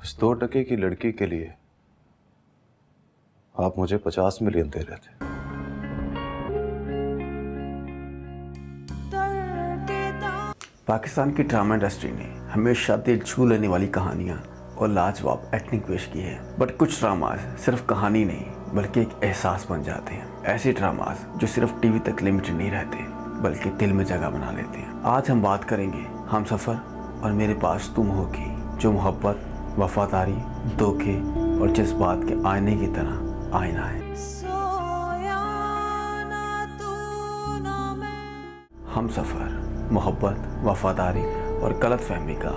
इस 2% की लड़की के लिए आप मुझे 50 मिलियन दे रहे थे। पाकिस्तान की ड्रामा इंडस्ट्री ने हमेशा दिल छू लेने वाली कहानियां और लाजवाब एक्टिंग पेश की है, बट कुछ ड्रामाज सिर्फ कहानी नहीं बल्कि एक एहसास बन जाते हैं। ऐसे ड्रामाज जो सिर्फ टीवी तक लिमिटेड नहीं रहते बल्कि दिल में जगह बना लेते हैं। आज हम बात करेंगे हमसफर और मेरे पास तुम हो की, जो मोहब्बत, वफादारी, धोखे और जज्बात के आईने की तरह आईना है। हमसफर मोहब्बत, वफादारी और गलतफहमी का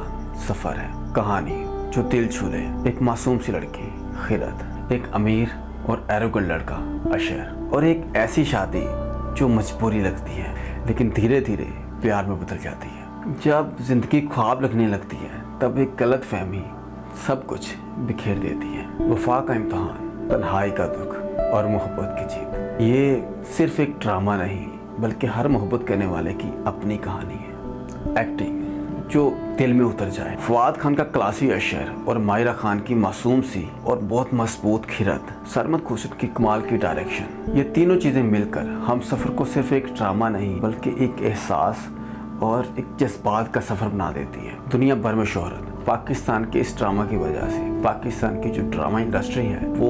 सफर है। कहानी जो दिल छू ले। एक मासूम सी लड़की खिरत, एक अमीर और एरोगेंट लड़का अशर, और एक ऐसी शादी जो मजबूरी लगती है लेकिन धीरे धीरे प्यार में बदल जाती है। जब जिंदगी ख्वाब लगने लगती है तब एक गलतफहमी सब कुछ बिखेर देती है। वफा का इम्तहान, तन्हाई का दुख और मोहब्बत की जीत। ये सिर्फ एक ड्रामा नहीं बल्कि हर मोहब्बत करने वाले की अपनी कहानी है। एक्टिंग जो दिल में उतर जाए। फवाद खान का क्लासी अशर और मायरा खान की मासूम सी और बहुत मजबूत खिरत, सरमद खुर्शीद की कमाल की डायरेक्शन, ये तीनों चीजें मिलकर हम सफर को सिर्फ एक ड्रामा नहीं बल्कि एक एहसास और एक जज्बात का सफर बना देती है। दुनिया भर में शोहरत पाकिस्तान के इस ड्रामा की वजह से पाकिस्तान की जो ड्रामा इंडस्ट्री है वो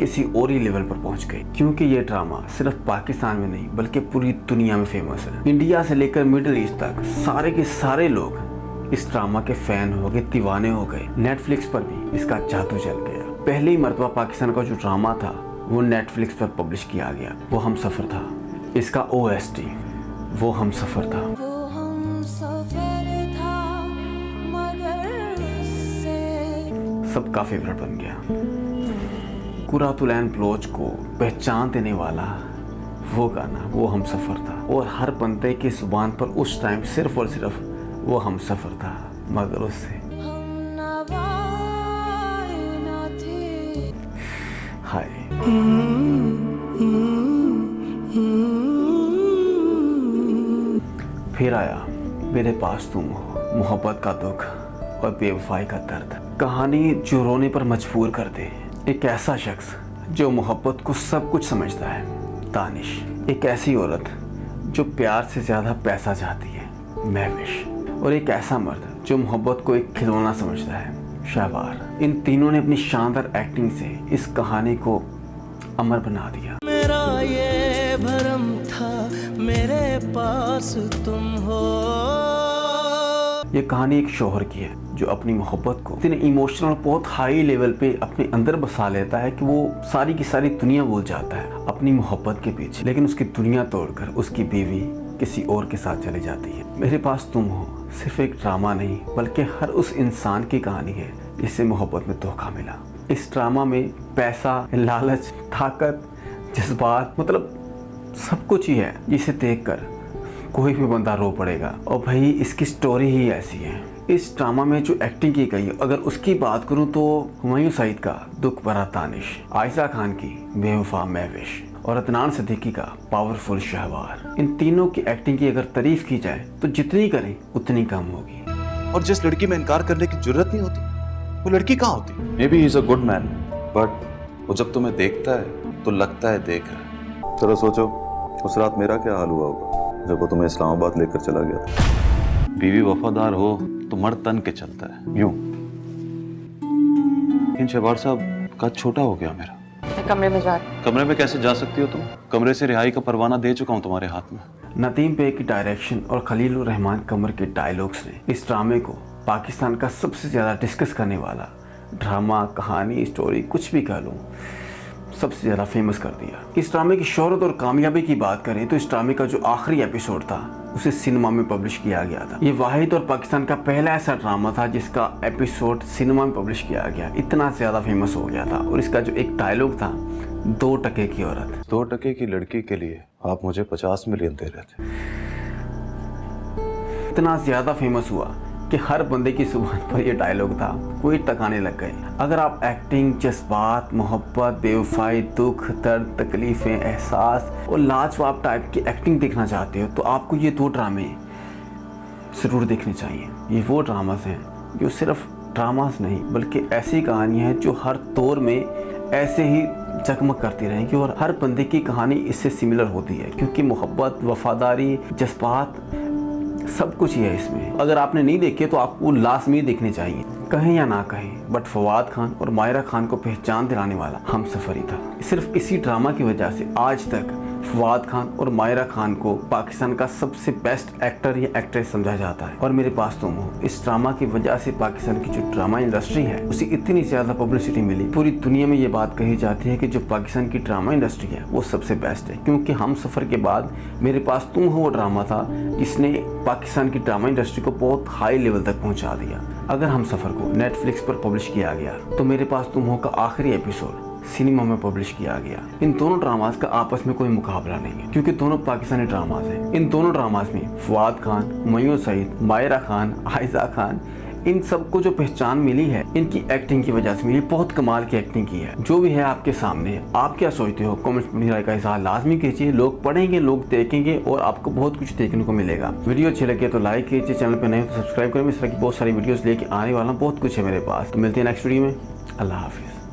किसी और ही लेवल पर पहुंच गई, क्योंकि ये ड्रामा सिर्फ पाकिस्तान में नहीं बल्कि पूरी दुनिया में फेमस है। इंडिया से लेकर मिडिल ईस्ट तक सारे के सारे लोग इस ड्रामा के फैन हो गए, दीवाने हो गए। नेटफ्लिक्स पर भी इसका जादू चल गया। पहली मर्तबा पाकिस्तान का जो ड्रामा था वो नेटफ्लिक्स पर पब्लिश किया गया, वो हमसफर था। इसका OST वो हमसफर था। सबका फेवरेट बन गया। कुरातुल ऐन बलोच को पहचान देने वाला वो गाना वो हमसफर था, और हर बंदे की जुबान पर उस टाइम सिर्फ और सिर्फ वो हमसफर था। मगर उससे हाय फिर आया मेरे पास तुम हो, मोहब्बत का दुख और बेवफाई का दर्द। कहानी जो रोने पर मजबूर कर दे। एक ऐसा शख्स जो मोहब्बत को सब कुछ समझता है, दानिश। एक ऐसी औरत जो प्यार से ज़्यादा पैसा चाहती है, महविश। और एक ऐसा मर्द जो मोहब्बत को एक खिलौना समझता है, शहवार। इन तीनों ने अपनी शानदार एक्टिंग से इस कहानी को अमर बना दिया। मेरा ये भरम था मेरे पास तुम हो। ये कहानी एक शौहर की है जो अपनी मोहब्बत को इतने इमोशनल और बहुत हाई लेवल पे अपने अंदर बसा लेता है कि वो सारी की सारी दुनिया भूल जाता है अपनी मोहब्बत के पीछे, लेकिन उसकी दुनिया तोड़कर उसकी बीवी किसी और के साथ चली जाती है। मेरे पास तुम हो सिर्फ एक ड्रामा नहीं बल्कि हर उस इंसान की कहानी है जिससे मोहब्बत में धोखा मिला। इस ड्रामा में पैसा, लालच, ताकत, जज्बात, मतलब सब कुछ ही है जिसे देखकर कोई भी बंदा रो पड़ेगा। और भाई इसकी स्टोरी ही ऐसी है। इस ड्रामा में जो एक्टिंग की गई है, अगर उसकी बात करूं तो हुमायूं सईद का दुख भरा तानिश, आयशा खान की बेवफा महविश और अदनान सिद्दीकी का पावरफुल शहवार। इन तीनों की एक्टिंग की अगर तारीफ की जाए तो जितनी करें उतनी कम होगी। और जिस लड़की में इनकार करने की जरूरत नहीं होती वो लड़की कहाँ होती? May be he is a good man, but वो जब तुम्हें देखता है तो लगता है देख रहा। चलो सोचो उस रात मेरा क्या हाल हुआ होगा जब वो तुम्हें इस्लामाबाद लेकर चला गया था। बीवी वफादार हो तो मर्द तन के चलता है यूं। इन शहबार साहब का छोटा हो गया मेरा। कमरे में जा रही। कमरे में कैसे जा सकती हो तुम? कमरे से रिहाई का परवाना दे चुका हूँ तुम्हारे हाथ में। नदीम बेग की डायरेक्शन और खलीलुर रहमान कमर के डायलॉग्स ने इस ड्रामे को पाकिस्तान का सबसे ज़्यादा डिस्कस करने वाला ड्रामा, कहानी, स्टोरी, कुछ भी कह लूँ, सबसे ज़्यादा फेमस कर दिया। इस ड्रामे की शोहरत और कामयाबी की बात करें तो इस ड्रामे का जो आखिरी एपिसोड था उसे सिनेमा में पब्लिश किया गया था। ये वाहिद और पाकिस्तान का पहला ऐसा ड्रामा था जिसका एपिसोड सिनेमा में पब्लिश किया गया। इतना ज़्यादा फेमस हो गया था। और इसका जो एक डायलॉग था, 2% की औरत। 2% की लड़की के लिए आप मुझे 50 मिलियन दे रहे थे। इतना ज़्यादा फेमस हुआ कि हर बंदे की जुबान पर यह डायलॉग था, कोई टकाने लग गए। अगर आप एक्टिंग, जज्बात, मोहब्बत, बेवफाई, दुख, दर्द, तकलीफ़ें, एहसास और लाजवाब टाइप की एक्टिंग देखना चाहते हो तो आपको ये 2 ड्रामे ज़रूर देखने चाहिए। ये वो ड्रामास हैं जो सिर्फ ड्रामास नहीं बल्कि ऐसी कहानियाँ हैं जो हर दौर में ऐसे ही जगमग करती रहेंगी और हर बंदे की कहानी इससे सिमिलर होती है, क्योंकि मोहब्बत, वफादारी, जज्बात सब कुछ ही है इसमें। अगर आपने नहीं देखे तो आपको लाजमी देखने चाहिए, कहें या ना कहें, बट फवाद खान और मायरा खान को पहचान दिलाने वाला हमसफर ही था। सिर्फ इसी ड्रामा की वजह से आज तक फवाद खान और मायरा खान को पाकिस्तान का सबसे बेस्ट एक्टर या एक्ट्रेस समझा जाता है। और मेरे पास तुम हो, इस ड्रामा की वजह से पाकिस्तान की जो ड्रामा इंडस्ट्री है उसे इतनी ज़्यादा पब्लिसिटी मिली, पूरी दुनिया में ये बात कही जाती है कि जो पाकिस्तान की ड्रामा इंडस्ट्री है वो सबसे बेस्ट है। क्योंकि हमसफर के बाद मेरे पास तुम हो वो ड्रामा था जिसने पाकिस्तान की ड्रामा इंडस्ट्री को बहुत हाई लेवल तक पहुँचा दिया। अगर हमसफर को नेटफ्लिक्स पर पब्लिश किया गया तो मेरे पास तुम हो का आखिरी एपिसोड सिनेमा में पब्लिश किया गया। इन दोनों ड्रामास का आपस में कोई मुकाबला नहीं है, क्योंकि दोनों पाकिस्तानी ड्रामास हैं। इन दोनों ड्रामास में फवाद खान, मयूर सईद, मायरा खान, आयजा खान, इन सबको जो पहचान मिली है इनकी एक्टिंग की वजह से मिली। बहुत कमाल की एक्टिंग की है। जो भी है आपके सामने है। आप क्या सोचते हो कमेंट्स में अपनी राय का इज़हार लाजमी कीजिए। लोग पढ़ेंगे, लोग देखेंगे और आपको बहुत कुछ देखने को मिलेगा। वीडियो अच्छी लगे तो लाइक कीजिए, चैनल पर नए हो तो सब्सक्राइब करें। इस तरह की बहुत सारी वीडियोस लेके आने वाला हूं, बहुत कुछ है मेरे पास। तो मिलते हैं नेक्स्ट वीडियो में। अल्लाह हाफिज़।